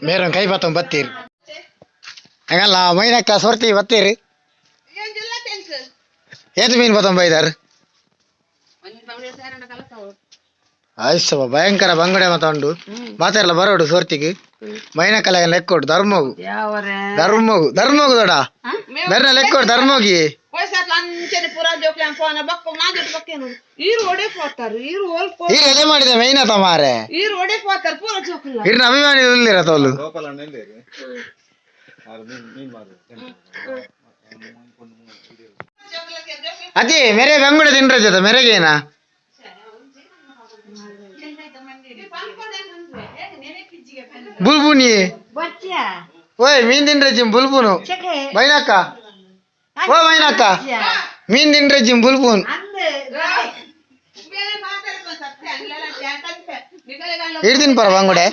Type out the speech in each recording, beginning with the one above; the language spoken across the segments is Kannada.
मेरे कई बातों बत्तीर हंगಲ್ಲ ಮೈನಕ್ಕ ಸೋರ್ತಿ ಬತ್ತೀರಿ ಏತು ಮೀನು ಬತ್ತಂ ಬೈದಾರ್ ಆಯ್ತು ಭಯಂಕರ ಬಂಗಡೆ ಮಾತಾಂಡು ಮಾತಾಡಲ್ಲ ಬರೋಡು ಸೋರ್ತಿಗೆ ಮೈನಕ್ಕಲ್ಲ ಲೆಕ್ಕೊಡು ಧರ್ಮಗು ಧರ್ಮಗು ಧರ್ಮಗು ದೊಡ ಬೆರ್ನ ಲೆಕ್ಕೊಡು ಧರ್ಮೋಗಿ ಎದೆ ಮಾಡಿದೆ ಮೈನತ ಮಾರೆ ಇರ್ನ ಅಭಿಮಾನಿ ಇಲ್ಲಿರ ತೋಲು ಅದೇ ಮೇರೆ ಬಂಗುಡೆ ತಿನ್ರ ಜೊತೆ ಮೆರೆಗೇನಾ बुलबुनी ओए मीन दिन रे जिम बुलबुनो बैनाका ओ बैनाका मीन दिन रे जिम बुलबुन इर दिन पर बंगुडे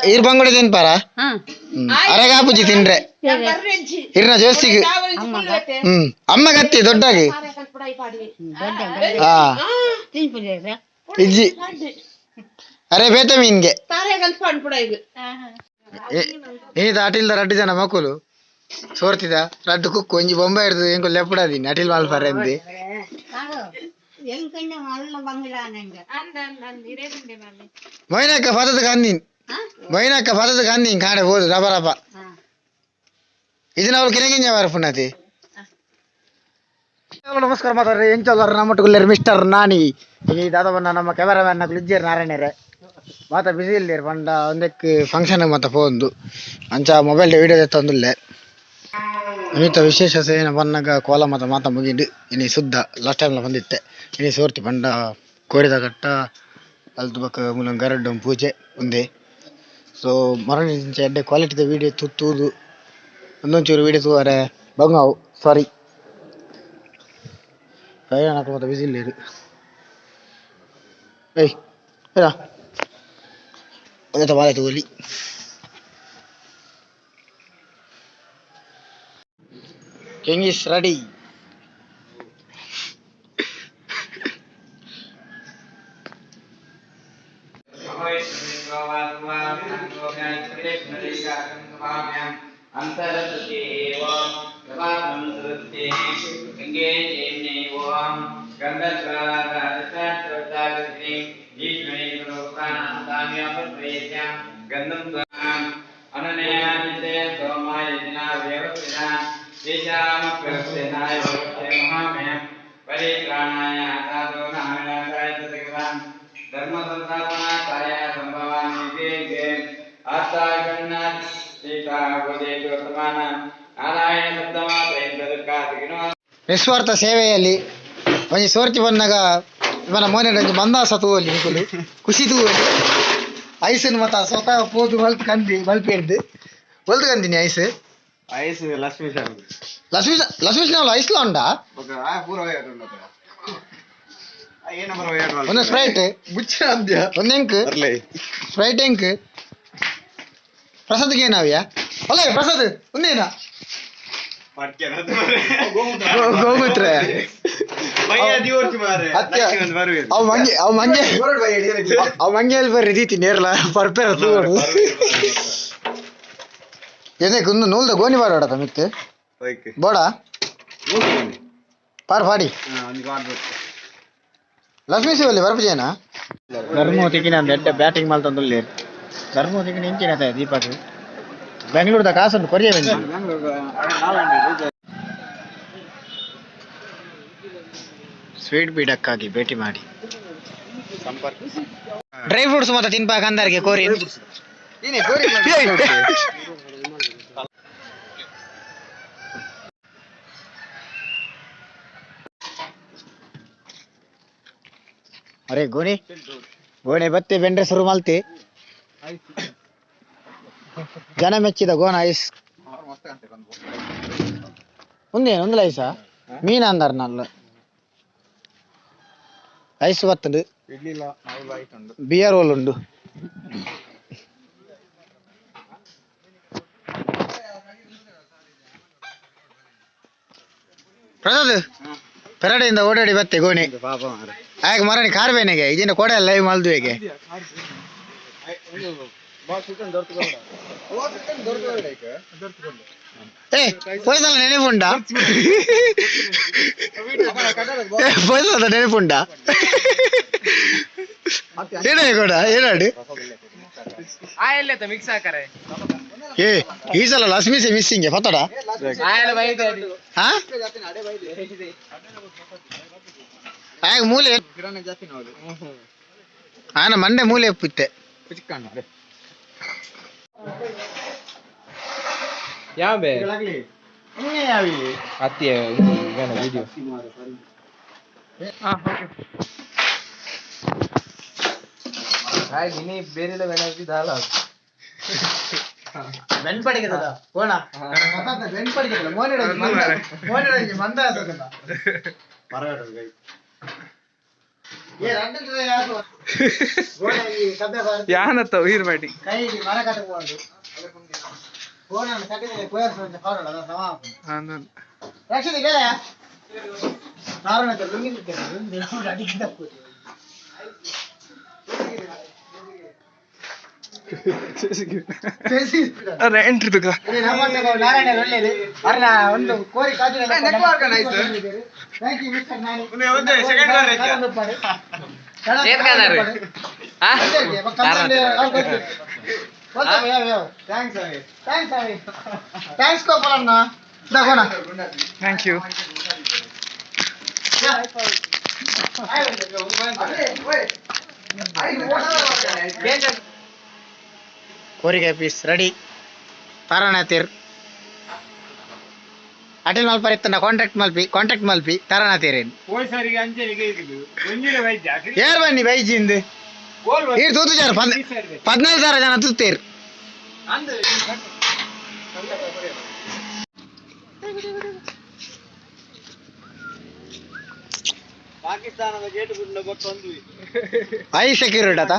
इर बंगुडे दिन पर अरेगा पुजी तिन्रे इरना जोस्तिगे अम्म गत्ति दोड्डागे हां इज्जी अरे बेते मीन्गे ಈ ಅಟಿಲ್ದ ರಡ್ಡು ಜನ ಮಕ್ಕಳು ಸೋರ್ತಿದ ರಡ್ಡು ಕುಕ್ಕು ಒಂಜಿ ಬೊಂಬೆ ಹಿಡ್ದು ಎಂಕೊ ಲೆಪ್ಪಡದೀನಿ ಅಟಿಲ್ ಮಾಲ್ಪರೆ ಅಂದಿ ಮೊಯ್ನಕ್ಕ ಪದದ ಕನ್ನೀನ್ ಮೊಯ್ನಕ್ಕ ಪದದ ಕನ್ನೀನ್ ಕಾಣೆ ಹೋದು ರಬ ರಬ ಇದನ್ನ ಅವ್ರು ಕಿನಗಿಂಜ ಪುಣತಿ ನಮಸ್ಕಾರ ಮಾತಾಡ್ರಿ ಎಂಚಲ್ಲಾರ ನಮ್ಮಟ್ಟುಗುಲ್ಲೇರು ಮಿಸ್ಟರ್ ನಾನಿ ಈ ದಾದವನ್ನ ನಮ್ಮ ಕ್ಯಾಮರಾಮ್ಯಾನ್ ಲಿಜ್ಜೇರ್ ನಾರಾಯಣರೇ ಮಾತ ಬಿಸಿ ಇಲ್ಲೇರು ಪಂಡ ಒಂದಕ್ಕೆ ಫಂಕ್ಷನ್ ಮಾತ ಪೋಂದು ಅಂಚ ಮೊಬೈಲ್ ವಿಡಿಯೋ ಎತ್ತೊಂದುಲ್ಲೆ ಇನ್ನಿತ ವಿಶೇಷ ಸೇನ ಬನ್ನಗ ಕೋಲ ಮಾತ ಮಾತ ಮುಗಿಂಡು ಇನಿ ಸುದ್ದ ಲಾಸ್ಟ್ ಟೈಮ್ಲ ಬಂದಿತ್ತೆ ಇನಿ ಸೋರ್ತಿ ಪಂಡ ಕೋರಿದ ಕಟ್ಟ ಅಲ್ತು ಬಕ್ಕ ಮುಲಂ ಗರಡ್ಡು ಪೂಜೆ ಒಂದೇ ಸೊ ಮರಣಿ ಎಡ್ಡೆ ಕ್ವಾಲಿಟಿದ ವಿಡಿಯೋ ತೂದು ಒಂದೊಂಚೂರು ವಿಡಿಯೋ ತೂವರೆ ಬಂಗಾವು ಸಾರಿ ಕೈಯಾಣಕ್ಕೆ ಮಾತ ಬಿಸಿ ಇಲ್ಲೇರು ಏಯ್ ಏನ ಒಂದೇ ಬಾಳೆ ತಗೊಳ್ಳಿ ಕಿಂಗ್ ಇಸ್ ರೆಡಿ ನಿಸ್ವಾರ್ಥ ಸೇವೆಯಲ್ಲಿ ಒಂಜಿ ಸೋರ್ತಿ ಬಂದಾಗ ಇವನ ಮೋನೆ ಮಂದಾಸ ತೂವಲ್ಲಿ ನಿಕುಲು ಖುಷಿ ತೂವಲ್ಲಿ ಐಸನ್ ಮತ ಸ್ವತಃ ಪೋದು ಬಲ್ಪ್ ಕಂದಿ ಬಲ್ಪ್ ಹಿಡ್ದು ಬಲ್ದು ಕಂದಿನಿ ಐಸ್ ಐಸ್ ಲಕ್ಷ್ಮೀ ಐಸ್ಲ ಉಂಡಾ ಒಂದು ಸ್ಪ್ರೈಟ್ ಒಂದು ಎಂಕ್ ಸ್ಪ್ರೈಟ್ ಎಂಕ್ ಪ್ರಸಾದ್ಗೆ ಏನಾವ್ಯಾ ಅಲ್ಲ ಪ್ರಸಾದ್ ಒಂದೇನಾ ಗೋಮೂತ್ರ ಅವ್ ಮಂಗೇಲಿ ಬರ್ರಿ ರೀತಿ ನೇರ್ಲ ಪರ್ಪೇರ ತೂಡು ಏನಕ್ಕೆ ಒಂದು ನೂಲ್ದ ಗೋಣಿ ಬಾಡೋಡ ಮಿತ್ತು ಬೋಡ ಪಾರ್ ಪಾಡಿ ಲಕ್ಷ್ಮೀ ಶಿವಲ್ಲಿ ಬರ್ಪಜೇನಾ ಧರ್ಮೋತಿಗಿನ ಎಡ್ಡೆ ಬ್ಯಾಟಿಂಗ್ ಮಾಡ್ತಂದುಲ್ಲೇ ಧರ್ಮೋತಿಗಿನ ಇಂಚಿನ ದೀಪಕ್ ಬೆಂಗಳೂರದ ಕಾಸನ್ನು ಕೊರಿಯ ಸ್ವೀಟ್ ಬೀಡಕ್ಕಾಗಿ ಭೇಟಿ ಮಾಡಿ ಡ್ರೈ ಫ್ರೂಟ್ಸ್ ಮತ್ತೆ ತಿನ್ಪಾಕ ಅಂದರ್ಗೆ ಕೋರಿ ಅರೆ ಗೋಣೆ ಬತ್ತೆ ಬೆಂಡ್ರೆ ಶುರು ಮಲ್ತಿ ಜನ ಮೆಚ್ಚಿದ ಗೋಣ ಐಸ್ ಒಂದೇನು ಒಂದು ಐಸ ಮೀನು ಅಂದಾರ ನಲ್ಲ ಐಸ್ ಬತ್ತುಂಡು ಬಿಯರ್ ಓಲ್ ಉಂಡು ಪ್ರಸಾದ್ ಪೆರಡೆಯಿಂದ ಓಡಾಡಿ ಬತ್ತೆ ಗೋಣಿ ಆಗ ಮರಣಿ ಕಾರ್ಬೇನೆಗೆ ಇದನ್ನ ಕೊಡೆ ಲೈವ್ ಮಲ್ದುವೆಗೆ ಏ ಪೊಯ್ಸಲ ನೆನೆಪುಂಡ ಪೊಯ್ಸಲ ನೆನೆಪುಂಡ ಏನೇ ಕೂಡ ಏನಾಡಿ ಏ ಈ ಸಲ ಲಕ್ಷ್ಮೀಸೆ ಮಿಸ್ಸಿಂಗ್ ಪತ್ತಡ ಆಗ ಮೂಲೆ ಆನ ಮಂಡೆ ಮೂಲೆ ಎಪ್ಪಿತ್ತೆ ಯಾವೆ ಅತ್ತಿ ವಿಡಿಯೋ ಇನಿ ಬೇರೆ ದಾಲ ಬೆನ್ಪಡಿಗೆದ ಕೋಣ ಬೆನ್ಪಡಿಗೆದ ಮೋನೆ ಮಂದ ಯಾನತ್ತ ಉಯಿರ್ ಮಾಡಿ ಕೈ ಮರ ಕಟ್ಟಬಹುದು ಕೋಣನ್ನು ಕಟ್ಟಿದರೆ ಕೋಯರ್ಸಂತೆ ಹೊರಡ ರಕ್ಷಿತ ಕೇಳ ನಾರಾಯಣ ಅಡಿಗೆ ಒಂದು ಕೋರಿ ಥ್ಯಾಂಕ್ಸ್ ಕೋಪಲಣ್ಣ ತಗೋಣ ಥ್ಯಾಂಕ್ ಯು ಕೋರಿಕೆ ಪೀಸ್ ರೆಡಿ ತಾರಾನಾತೀರ್ ಅಟಲ್ ಮಲ್ಪರಿ ತನ್ನ ಕಾಂಟ್ಯಾಕ್ಟ್ ಮಲ್ಪಿ ತಾರಾನಾತೀರೇನು ಯಾರು ಬನ್ನಿ ಬೈಜಿಂದು ಈಗ ತೂತು 14,000 ಜನ ತೂತೀರ್ ಪಾಕಿಸ್ತಾನದ ಗೇಟ್ ಬಿಟ್ಟು ಗೊತ್ತೊಂದು ಹೈ ಸೆಕ್ಯೂರಿಟಿ ಆತ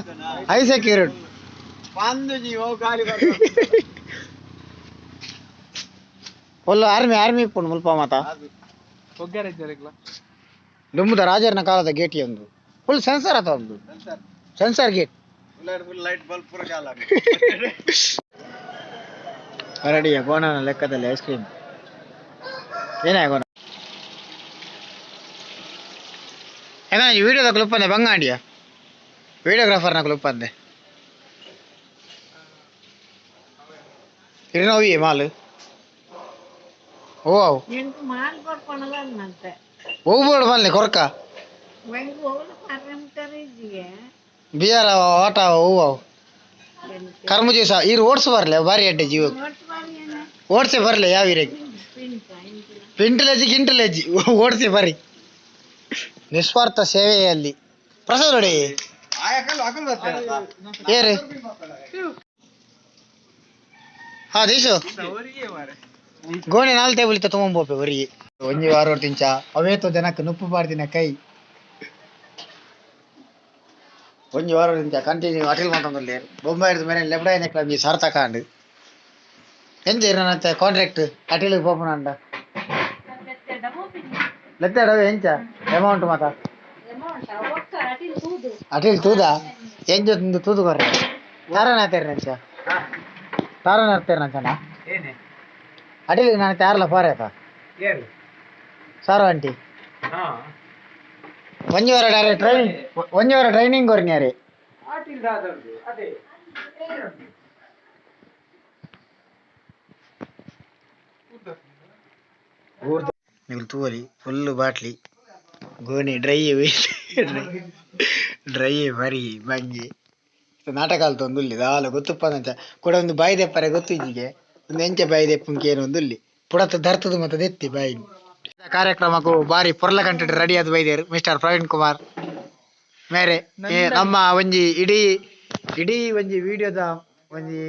ಹೈ ಸೆಕ್ಯೂರಿಟಿ ಬಂದು ನೀವು ಗಾಳಿ ಒಲ್ಲ ಆರ್ಮಿ ಇಪ್ಪುಂಡು ಮುಲ್ಪ ಮಾತ ದುಮ್ಮದ ರಾಜರ್ನ ಕಾಲದ ಗೇಟಿ ಒಂದು ಫುಲ್ ಸೆನ್ಸರ್ ಆತ ಒಂದು ಸೆನ್ಸರ್ ಗೇಟ್ ಲೈಟ್ ಬಲ್ಬ್ ಪೂರ ಕಾಲ ರೆಡಿಯ ಗೋಣನ ಲೆಕ್ಕದಲ್ಲಿ ಐಸ್ ಕ್ರೀಮ್ ಏನೇ ಗೋಣ ಹೆಂಗ ವಿಡಿಯೋದ ಕ್ಲಿಪ್ ಅಂದೆ ಬಂಗಾಂಡಿಯ ವಿಡಿಯೋಗ್ರಾಫರ್ನ ಕ್ಲಿಪ್ ಅಂದೆ ಇರಿನೋವಿ ಮಾಲ್ ಓ ಹೋಗ್ಬೋಡು ಬನ್ನಿ ಕೊರಕ ಬಿಯಾರ ಆಟ ಹೂವು ಕರ್ಮುಜಿ ಸಹ ಇರು ಓಡಿಸಿ ಬರಲಿ ಭಾರಿ ಅಡ್ಡೆ ಜೀವ ಓಡಿಸಿ ಬರಲಿ ಯಾವ ಇರಗೆ ಗಿಂಟಲೆಜ್ಜಿ ಓಡಿಸಿ ಬರ್ರಿ ನಿಸ್ವಾರ್ಥ ಸೇವೆಯಲ್ಲಿ ಪ್ರಸಾದ್ ನೋಡಿ ಏರಿ ಹಾ ದೀಶು ಗೋಣಿ 4 ಟೇಬಲ್ ಇತ್ತ ತೊಗೊಂಬೋಪೆ ಹೊರಿಗೆ ಒಂಜಿ ವಾರ ತಿಂಚ ಅವೇತೋ ಜನಕ್ಕೆ ನುಪ್ಪು ಪಾಡ್ದಿನ ಕೈ ಒಂಜಿ ವಾರ ತಿಂಚ ಕಂಟಿನ್ಯೂ ಅಟಲ್ ಮಾತಂದ್ರೆ ಬೊಂಬೈ ಹಿಡಿದ ಮೇಲೆ ಲೆಬ್ಡಾಯಿನ ಕ್ಲಬ್ ಸಾರ್ಥಕ ಅಂಡು ಎಂಜಿ ನನ್ನತ್ತೆ ಕಾಂಟ್ರಾಕ್ಟ್ ಅಟಲಿಗೆ ಪೋಪನ ಅಂಡ ಲೆತ್ತಡ ಎಂಚ ಅಮೌಂಟ್ ಮಾತ ಅಟಿಲ್ ತೂದ ಎಂಜೊಂದು ತೂದು ಬರ್ರೆ ತಾರನ ಹಾಕ್ತೇನೆ ನಂಚ ತಾರನ ಹಾಕ್ತೇನೆ ನಂಚನ ಅಟಿಲಿಗೆ ನಾನು ತಾರಲ್ಲ ಪಾರೇತ ಸಾರು ಆಂಟಿ ಒಂಜಿ ವಾರ ಟ್ರೈನಿಂಗ್ ಕೊರ್ನ್ಯಾರೆ ನೀವು ತೂವಲಿ ಫುಲ್ಲು ಬಾಟ್ಲಿ ಗೋಣಿ ಡ್ರೈ ಮರಿ ಮಂಗಿ ನಾಟಕಾಲ್ ತೊಂದುಲ್ಲಿ ದಾಲ ಗೊತ್ತುಪ್ಪದಂತ ಕೂಡ ಒಂದು ಬಾಯಿ ದೆಪ್ಪರೆ ಗೊತ್ತು ಈಜಿಗೆ ಒಂದು ಎಂಚೆ ಬಾಯಿ ದೆಪ್ಪಂಗೆ ಏನು ಒಂದುಲ್ಲಿ ಪುಡತ್ತ ಧರ್ತದ ಮತ್ತೆ ದೆತ್ತಿ ಬಾಯಿ ಕಾರ್ಯಕ್ರಮಕ್ಕೂ ಬಾರಿ ಪೊರ್ಲ ಕಂಟೆಂಟ್ ರೆಡಿ ಆದ ಬೈದೇರು ಮಿಸ್ಟರ್ ಪ್ರವೀಣ್ ಕುಮಾರ್ ಮೇರೆ ನಮ್ಮ ಒಂಜಿ ಇಡೀ ಒಂಜಿ ವಿಡಿಯೋದ ಒಂಜಿ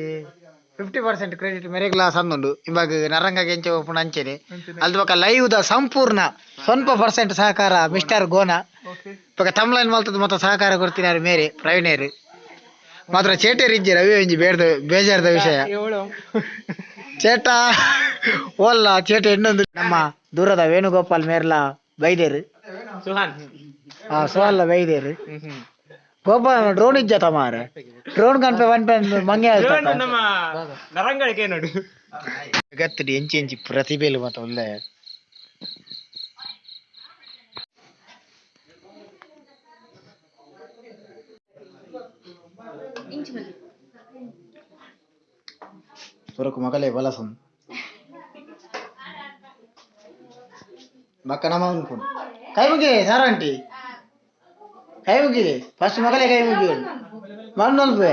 50% ಕ್ರೆಡಿಟ್ ಮೆರೆಗ್ಲ ಸಂದುಂಡು ಇವಾಗ ನರಂಗಗೆ ಎಂಚ ಓಪನ್ ಅಂಚೆನೆ ಅಲ್ದ ಪಕ್ಕ ಲೈವ್ ದ ಸಂಪೂರ್ಣ ಸ್ವಲ್ಪ % ಸಹಕಾರ ಮಿಸ್ಟರ್ ಗೋನಾ ಇವಾಗ ತಮ್ಲೈನ್ ಮಲ್ತದ ಮತ್ತೆ ಸಹಕಾರ ಕೊಡ್ತಿನಾರು ಮೇರೆ ಪ್ರವೀಣೇರು ಮಾತ್ರ ಚೇಟೇರ್ ಇಜ್ಜಿ ರವಿ ಒಂಜಿ ಬೇಜಾರದ ವಿಷಯ ಚೇಟ ಓಲ್ಲ ಚೇಟ ಇನ್ನೊಂದು ನಮ್ಮ ದೂರದ ವೇಣುಗೋಪಾಲ್ ಮೇರ್ಲ ಬೈದೇರು ಸುಹಲ್ಲ ಬೈದೇರು ಗೋಪ ಡ್ರೋನ್ ಇಜ್ಜತ ಮಾರ ಡ್ರೋನ್ ಕನ್ಪೆ ಒನ್ ಪೆನ್ ಮಂಗೆ ಗತ್ತಡಿ ಎಂಚಿ ಎಂಚಿ ಪ್ರತಿಭೆಲು ಮತ್ತ ಒಳ್ಳೆ ಸುರಕು ಮಗಲೇ ಬಲಸಂ ಮಕ್ಕ ನಮ್ಮ ಅನ್ಕೊಂಡು ಕೈ ಮುಗಿ ಸಾರ ಆಂಟಿ ಕೈ ಮುಗಿ ಫಸ್ಟ್ ಮಗಲೇ ಕೈ ಮುಗಿ ಮಣ್ಣೊಲ್ಪೆ